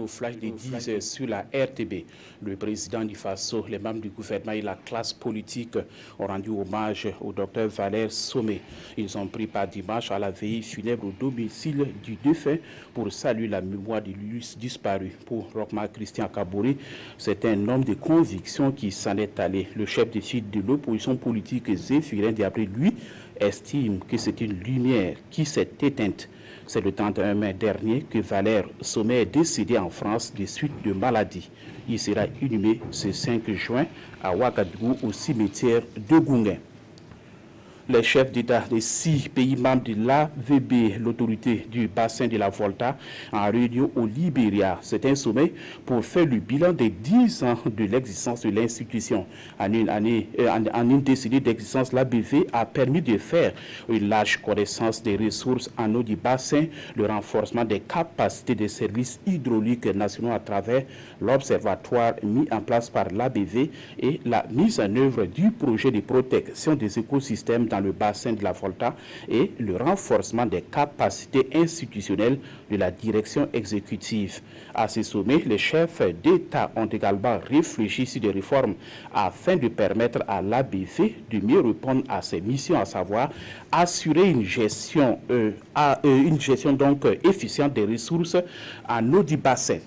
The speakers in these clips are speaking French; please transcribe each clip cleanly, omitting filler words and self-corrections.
flash de 10 sur la RTB. Le président du Faso, les membres du gouvernement et la classe politique ont rendu hommage au docteur Valère Somé. Ils ont pris part dimanche à la veillée funèbre au domicile du défunt pour saluer la mémoire de l'illustre disparu. Pour Rochmar Christian Kaboré, c'est un homme de conviction qui s'en est allé. Le chef de file de l'opposition politique, Zéphirin Diabré, lui, estime que c'est une lumière qui s'est éteinte. C'est le 31 mai dernier que Valère Somé est décédé en France des suites de maladie. Il sera inhumé ce 5 juin à Ouagadougou au cimetière de Gounguin. Les chefs d'État des 6 pays membres de l'AVB, l'autorité du bassin de la Volta, en réunion au Libéria. C'est un sommet pour faire le bilan des 10 ans de l'existence de l'institution. En une décennie d'existence, l'ABV a permis de faire une large connaissance des ressources en eau du bassin, le renforcement des capacités des services hydrauliques nationaux à travers l'observatoire mis en place par l'ABV et la mise en œuvre du projet de protection des écosystèmes dans le bassin de la Volta et le renforcement des capacités institutionnelles de la direction exécutive. À ce sommet, les chefs d'État ont également réfléchi sur des réformes afin de permettre à l'ABV de mieux répondre à ses missions, à savoir assurer une gestion donc efficiente des ressources en eau du bassin.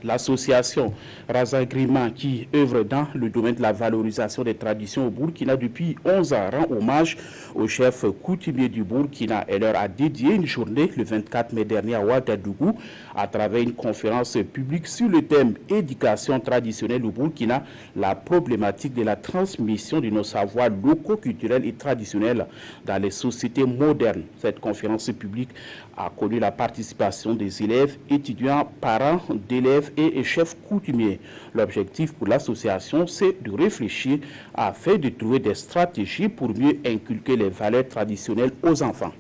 L'association Razagrima, qui œuvre dans le domaine de la valorisation des traditions au Burkina depuis 11 ans, rend hommage au chef coutumier du Burkina et leur a dédié une journée le 24 mai dernier à Ouagadougou à travers une conférence publique sur le thème éducation traditionnelle au Burkina, la problématique de la transmission de nos savoirs locaux, culturels et traditionnels dans les sociétés modernes. Cette conférence publique a connu la participation des élèves, étudiants, parents d'élèves et chefs coutumiers. L'objectif pour l'association, c'est de réfléchir afin de trouver des stratégies pour mieux inculquer les valeurs traditionnelles aux enfants.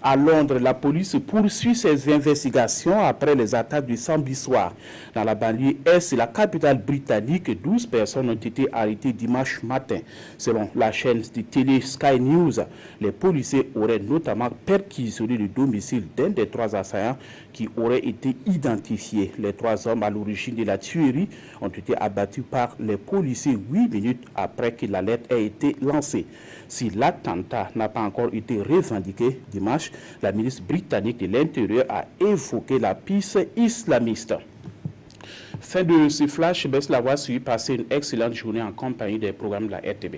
À Londres, la police poursuit ses investigations après les attaques du samedi soir. Dans la banlieue est la capitale britannique, 12 personnes ont été arrêtées dimanche matin. Selon la chaîne de télé Sky News, les policiers auraient notamment perquisitionné le domicile d'un des 3 assaillants qui auraient été identifiés. Les 3 hommes à l'origine de la tuerie ont été abattus par les policiers 8 minutes après que l'alerte ait été lancée. Si l'attentat n'a pas encore été revendiqué dimanche, la ministre britannique de l'Intérieur a évoqué la piste islamiste. Fin de ce flash, Bess Lavoie suit passer une excellente journée en compagnie des programmes de la RTB.